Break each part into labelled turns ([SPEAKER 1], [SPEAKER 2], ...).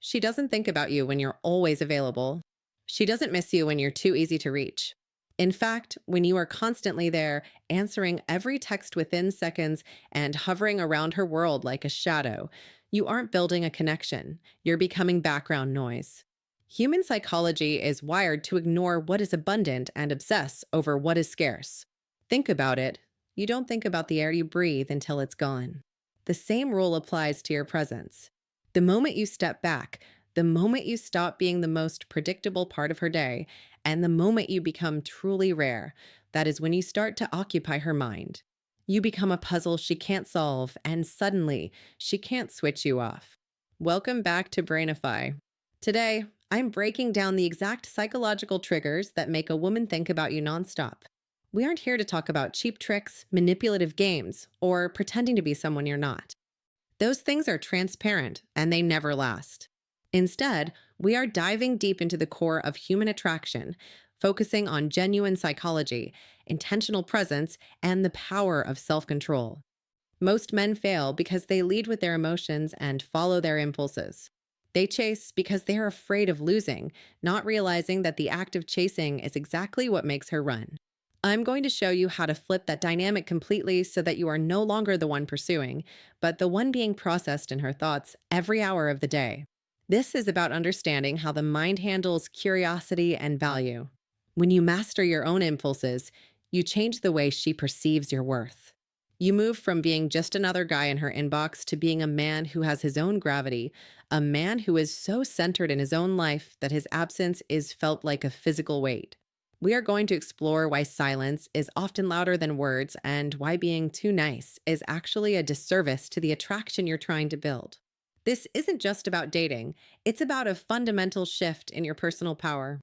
[SPEAKER 1] She doesn't think about you when you're always available. She doesn't miss you when you're too easy to reach. In fact, when you are constantly there, answering every text within seconds and hovering around her world like a shadow, you aren't building a connection. You're becoming background noise. Human psychology is wired to ignore what is abundant and obsess over what is scarce. Think about it. You don't think about the air you breathe until it's gone. The same rule applies to your presence. The moment you step back, the moment you stop being the most predictable part of her day, and the moment you become truly rare, that is when you start to occupy her mind. You become a puzzle she can't solve, and suddenly, she can't switch you off. Welcome back to Brainify. Today, I'm breaking down the exact psychological triggers that make a woman think about you nonstop. We aren't here to talk about cheap tricks, manipulative games, or pretending to be someone you're not. Those things are transparent and they never last. Instead, we are diving deep into the core of human attraction, focusing on genuine psychology, intentional presence, and the power of self-control. Most men fail because they lead with their emotions and follow their impulses. They chase because they are afraid of losing, not realizing that the act of chasing is exactly what makes her run. I'm going to show you how to flip that dynamic completely so that you are no longer the one pursuing, but the one being processed in her thoughts every hour of the day. This is about understanding how the mind handles curiosity and value. When you master your own impulses, you change the way she perceives your worth. You move from being just another guy in her inbox to being a man who has his own gravity, a man who is so centered in his own life that his absence is felt like a physical weight. We are going to explore why silence is often louder than words and why being too nice is actually a disservice to the attraction you're trying to build. This isn't just about dating, it's about a fundamental shift in your personal power.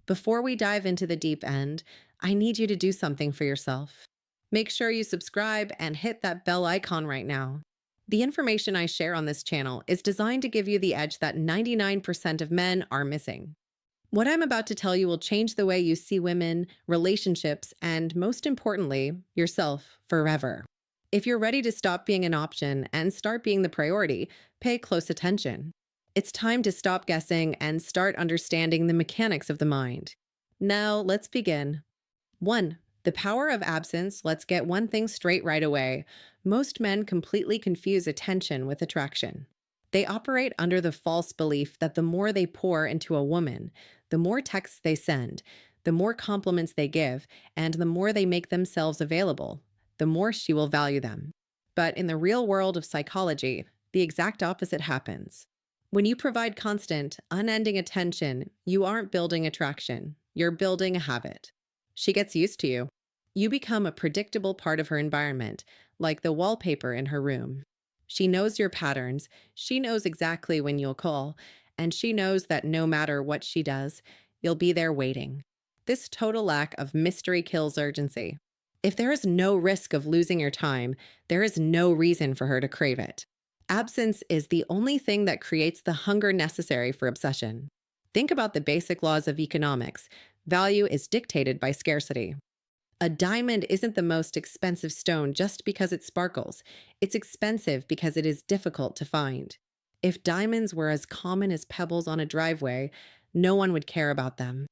[SPEAKER 1] Before we dive into the deep end, I need you to do something for yourself. Make sure you subscribe and hit that bell icon right now. The information I share on this channel is designed to give you the edge that 99% of men are missing. What I'm about to tell you will change the way you see women, relationships, and most importantly, yourself forever. If you're ready to stop being an option and start being the priority, pay close attention. It's time to stop guessing and start understanding the mechanics of the mind. Now, let's begin. 1. The power of absence. Let's get one thing straight right away. Most men completely confuse attention with attraction. They operate under the false belief that the more they pour into a woman, the more texts they send, the more compliments they give, and the more they make themselves available, the more she will value them. But in the real world of psychology, the exact opposite happens. When you provide constant, unending attention, you aren't building attraction. You're building a habit. She gets used to you. You become a predictable part of her environment, like the wallpaper in her room. She knows your patterns, she knows exactly when you'll call, and she knows that no matter what she does, you'll be there waiting. This total lack of mystery kills urgency. If there is no risk of losing your time, there is no reason for her to crave it. Absence is the only thing that creates the hunger necessary for obsession. Think about the basic laws of economics. Value is dictated by scarcity. A diamond isn't the most expensive stone just because it sparkles. It's expensive because it is difficult to find. If diamonds were as common as pebbles on a driveway, no one would care about them.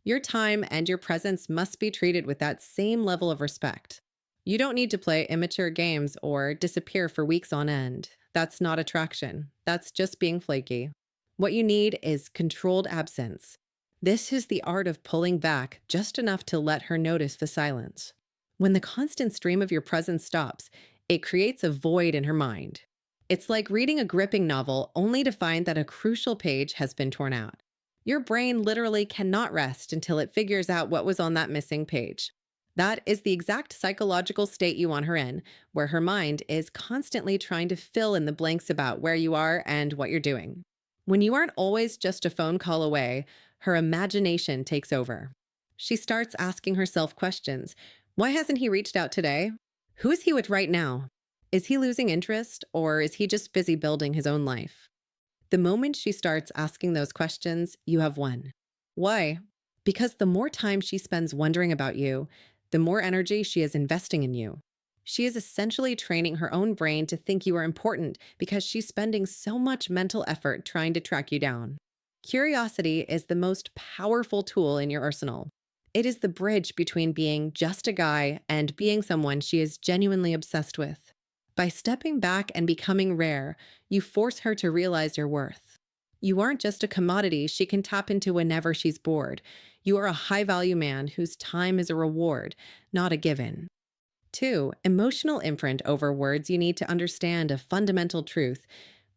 [SPEAKER 1] Your time and your presence must be treated with that same level of respect. You don't need to play immature games or disappear for weeks on end. That's not attraction. That's just being flaky. What you need is controlled absence. This is the art of pulling back just enough to let her notice the silence. When the constant stream of your presence stops, it creates a void in her mind. It's like reading a gripping novel only to find that a crucial page has been torn out. Your brain literally cannot rest until it figures out what was on that missing page. That is the exact psychological state you want her in, where her mind is constantly trying to fill in the blanks about where you are and what you're doing. When you aren't always just a phone call away, her imagination takes over. She starts asking herself questions. Why hasn't he reached out today? Who is he with right now? Is he losing interest, or is he just busy building his own life? The moment she starts asking those questions, you have won. Why? Because the more time she spends wondering about you, the more energy she is investing in you. She is essentially training her own brain to think you are important because she's spending so much mental effort trying to track you down. Curiosity is the most powerful tool in your arsenal. It is the bridge between being just a guy and being someone she is genuinely obsessed with. By stepping back and becoming rare, you force her to realize your worth. You aren't just a commodity she can tap into whenever she's bored. You are a high value man whose time is a reward, not a given. 2. Emotional imprint over words. You need to understand a fundamental truth.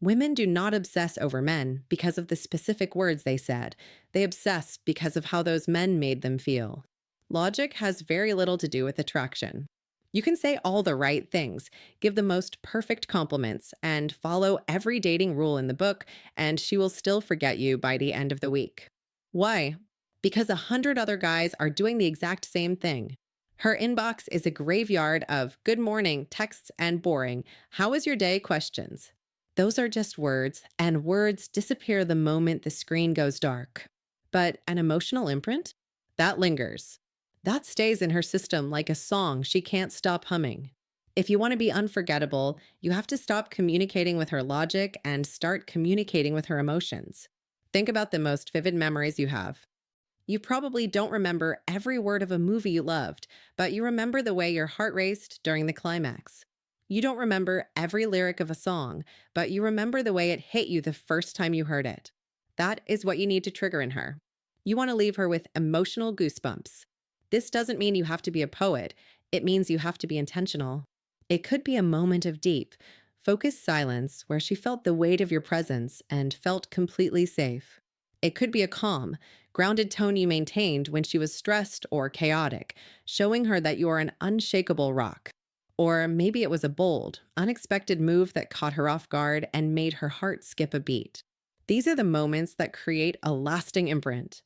[SPEAKER 1] Women do not obsess over men because of the specific words they said. They obsess because of how those men made them feel. Logic has very little to do with attraction. You can say all the right things, give the most perfect compliments, and follow every dating rule in the book, and she will still forget you by the end of the week. Why? Because 100 other guys are doing the exact same thing. Her inbox is a graveyard of good morning texts and boring, how was your day questions. Those are just words, and words disappear the moment the screen goes dark. But an emotional imprint? That lingers. That stays in her system like a song she can't stop humming. If you want to be unforgettable, you have to stop communicating with her logic and start communicating with her emotions. Think about the most vivid memories you have. You probably don't remember every word of a movie you loved, but you remember the way your heart raced during the climax. You don't remember every lyric of a song, but you remember the way it hit you the first time you heard it. That is what you need to trigger in her. You want to leave her with emotional goosebumps. This doesn't mean you have to be a poet. It means you have to be intentional. It could be a moment of deep, focused silence where she felt the weight of your presence and felt completely safe. It could be a calm, grounded tone you maintained when she was stressed or chaotic, showing her that you are an unshakable rock. Or maybe it was a bold, unexpected move that caught her off guard and made her heart skip a beat. These are the moments that create a lasting imprint.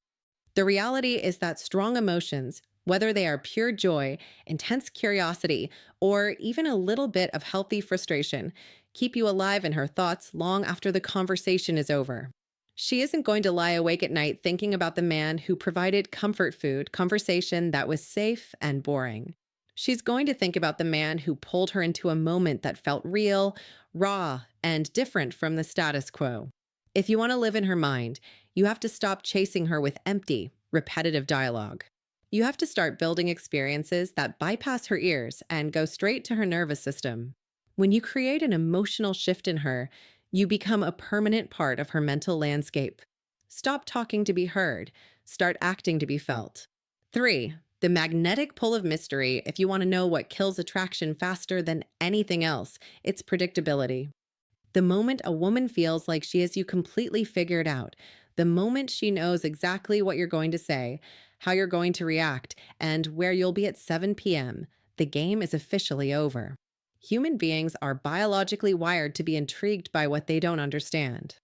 [SPEAKER 1] The reality is that strong emotions, whether they are pure joy, intense curiosity, or even a little bit of healthy frustration, keep you alive in her thoughts long after the conversation is over. She isn't going to lie awake at night thinking about the man who provided comfort food conversation that was safe and boring. She's going to think about the man who pulled her into a moment that felt real, raw, and different from the status quo. If you want to live in her mind, you have to stop chasing her with empty, repetitive dialogue. You have to start building experiences that bypass her ears and go straight to her nervous system. When you create an emotional shift in her, you become a permanent part of her mental landscape. Stop talking to be heard. Start acting to be felt. 3. The magnetic pull of mystery. If you want to know what kills attraction faster than anything else, it's predictability. The moment a woman feels like she has you completely figured out, the moment she knows exactly what you're going to say, how you're going to react, and where you'll be at 7 p.m., the game is officially over. Human beings are biologically wired to be intrigued by what they don't understand.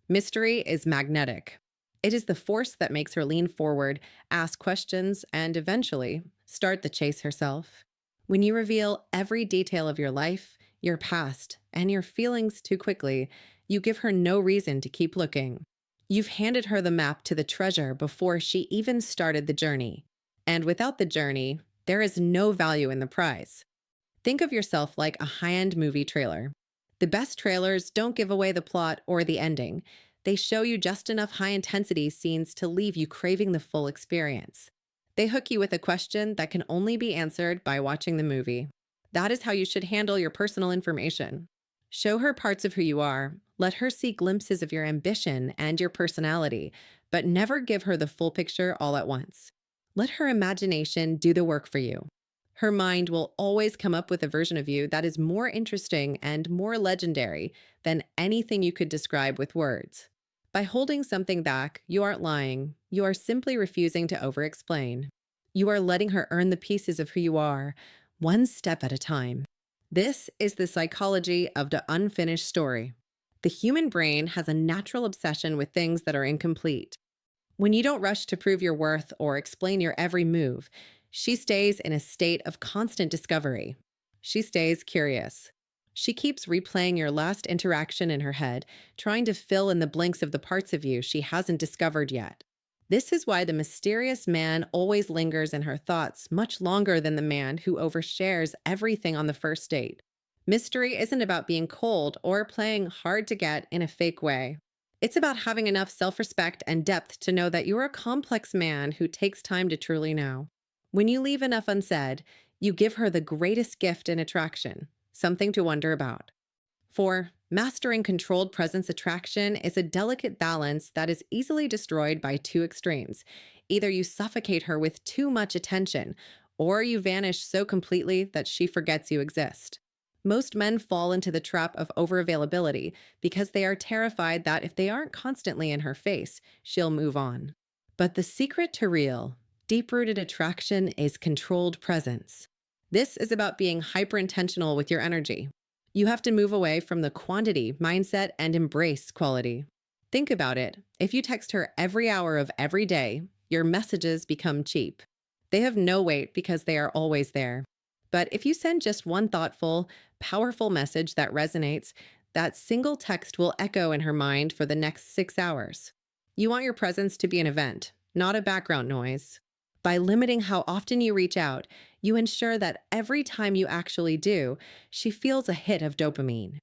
[SPEAKER 1] Mystery is magnetic. It is the force that makes her lean forward, ask questions, and eventually start the chase herself. When you reveal every detail of your life, your past, and your feelings too quickly, you give her no reason to keep looking. You've handed her the map to the treasure before she even started the journey. And without the journey, there is no value in the prize. Think of yourself like a high-end movie trailer. The best trailers don't give away the plot or the ending. They show you just enough high-intensity scenes to leave you craving the full experience. They hook you with a question that can only be answered by watching the movie. That is how you should handle your personal information. Show her parts of who you are. Let her see glimpses of your ambition and your personality, but never give her the full picture all at once. Let her imagination do the work for you. Her mind will always come up with a version of you that is more interesting and more legendary than anything you could describe with words. By holding something back, you aren't lying. You are simply refusing to over-explain. You are letting her earn the pieces of who you are, one step at a time. This is the psychology of the unfinished story. The human brain has a natural obsession with things that are incomplete. When you don't rush to prove your worth or explain your every move, she stays in a state of constant discovery. She stays curious. She keeps replaying your last interaction in her head, trying to fill in the blanks of the parts of you she hasn't discovered yet. This is why the mysterious man always lingers in her thoughts much longer than the man who overshares everything on the first date. Mystery isn't about being cold or playing hard to get in a fake way. It's about having enough self respect and depth to know that you're a complex man who takes time to truly know. When you leave enough unsaid, you give her the greatest gift in attraction, something to wonder about. 4. Mastering controlled presence attraction is a delicate balance that is easily destroyed by two extremes. Either you suffocate her with too much attention, or you vanish so completely that she forgets you exist. Most men fall into the trap of overavailability because they are terrified that if they aren't constantly in her face, she'll move on. But the secret to real, deep-rooted attraction is controlled presence. This is about being hyper-intentional with your energy. You have to move away from the quantity mindset and embrace quality. Think about it. If you text her every hour of every day, your messages become cheap. They have no weight because they are always there. But if you send just one thoughtful, powerful message that resonates, that single text will echo in her mind for the next 6 hours. You want your presence to be an event, not a background noise. By limiting how often you reach out, you ensure that every time you actually do, she feels a hit of dopamine.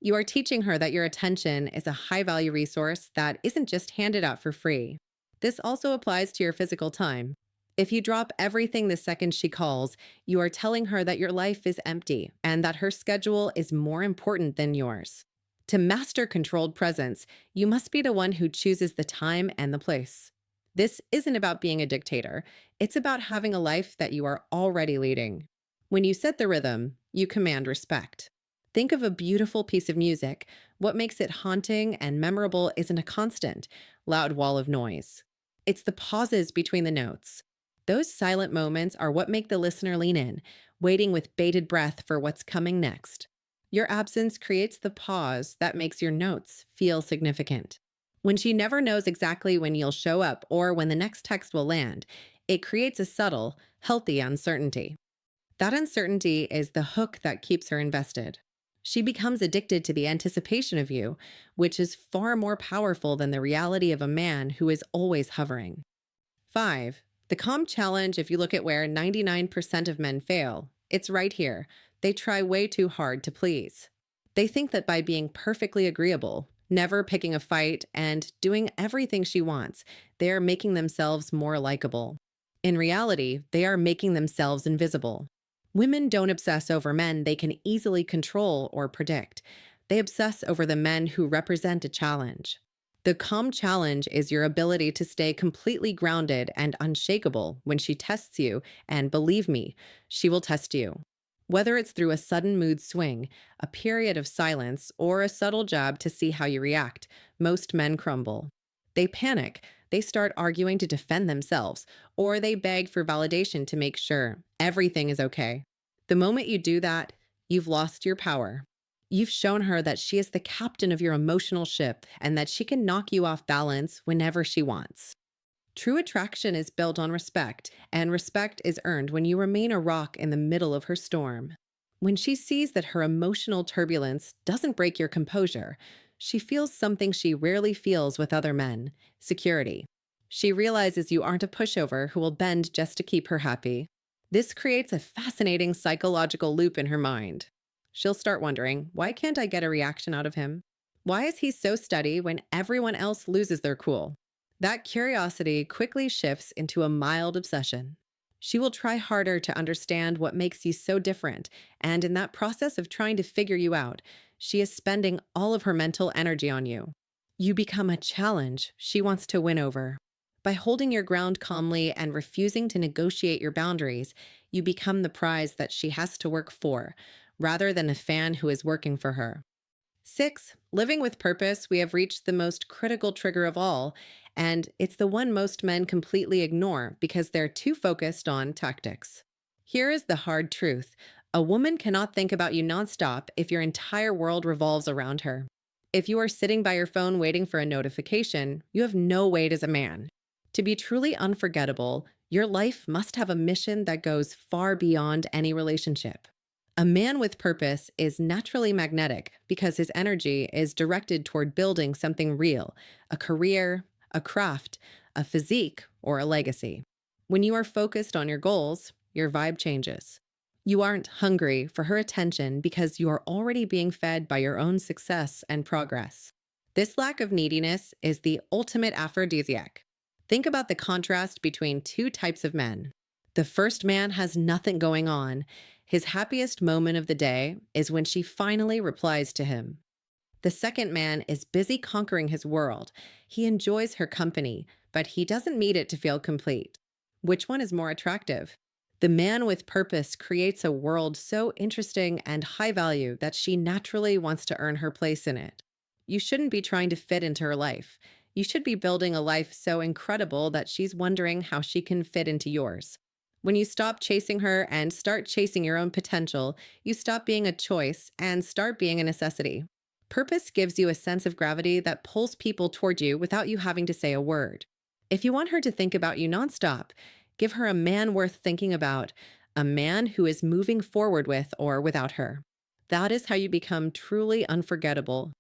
[SPEAKER 1] You are teaching her that your attention is a high-value resource that isn't just handed out for free. This also applies to your physical time. If you drop everything the second she calls, you are telling her that your life is empty and that her schedule is more important than yours. To master controlled presence, you must be the one who chooses the time and the place. This isn't about being a dictator. It's about having a life that you are already leading. When you set the rhythm, you command respect. Think of a beautiful piece of music. What makes it haunting and memorable isn't a constant, loud wall of noise. It's the pauses between the notes. Those silent moments are what make the listener lean in, waiting with bated breath for what's coming next. Your absence creates the pause that makes your notes feel significant. When she never knows exactly when you'll show up or when the next text will land, it creates a subtle, healthy uncertainty. That uncertainty is the hook that keeps her invested. She becomes addicted to the anticipation of you, which is far more powerful than the reality of a man who is always hovering. 5. The calm challenge, if you look at where 99% of men fail, it's right here. They try way too hard to please. They think that by being perfectly agreeable, never picking a fight, and doing everything she wants, they are making themselves more likable. In reality, they are making themselves invisible. Women don't obsess over men they can easily control or predict. They obsess over the men who represent a challenge. The calm challenge is your ability to stay completely grounded and unshakable when she tests you, and believe me, she will test you. Whether it's through a sudden mood swing, a period of silence, or a subtle jab to see how you react, most men crumble. They panic, they start arguing to defend themselves, or they beg for validation to make sure everything is okay. The moment you do that, you've lost your power. You've shown her that she is the captain of your emotional ship and that she can knock you off balance whenever she wants. True attraction is built on respect, and respect is earned when you remain a rock in the middle of her storm. When she sees that her emotional turbulence doesn't break your composure, she feels something she rarely feels with other men: security. She realizes you aren't a pushover who will bend just to keep her happy. This creates a fascinating psychological loop in her mind. She'll start wondering, why can't I get a reaction out of him? Why is he so steady when everyone else loses their cool? That curiosity quickly shifts into a mild obsession. She will try harder to understand what makes you so different, and in that process of trying to figure you out, she is spending all of her mental energy on you. You become a challenge she wants to win over. By holding your ground calmly and refusing to negotiate your boundaries, you become the prize that she has to work for, rather than a fan who is working for her. 6. Living with purpose, we have reached the most critical trigger of all, and it's the one most men completely ignore because they're too focused on tactics. Here is the hard truth. A woman cannot think about you nonstop if your entire world revolves around her. If you are sitting by your phone waiting for a notification, you have no weight as a man. To be truly unforgettable, your life must have a mission that goes far beyond any relationship. A man with purpose is naturally magnetic because his energy is directed toward building something real: a career, a craft, a physique, or a legacy. When you are focused on your goals, your vibe changes. You aren't hungry for her attention because you are already being fed by your own success and progress. This lack of neediness is the ultimate aphrodisiac. Think about the contrast between two types of men. The first man has nothing going on. His happiest moment of the day is when she finally replies to him. The second man is busy conquering his world. He enjoys her company, but he doesn't need it to feel complete. Which one is more attractive? The man with purpose creates a world so interesting and high value that she naturally wants to earn her place in it. You shouldn't be trying to fit into her life. You should be building a life so incredible that she's wondering how she can fit into yours. When you stop chasing her and start chasing your own potential, you stop being a choice and start being a necessity. Purpose gives you a sense of gravity that pulls people toward you without you having to say a word. If you want her to think about you nonstop, give her a man worth thinking about, a man who is moving forward with or without her. That is how you become truly unforgettable.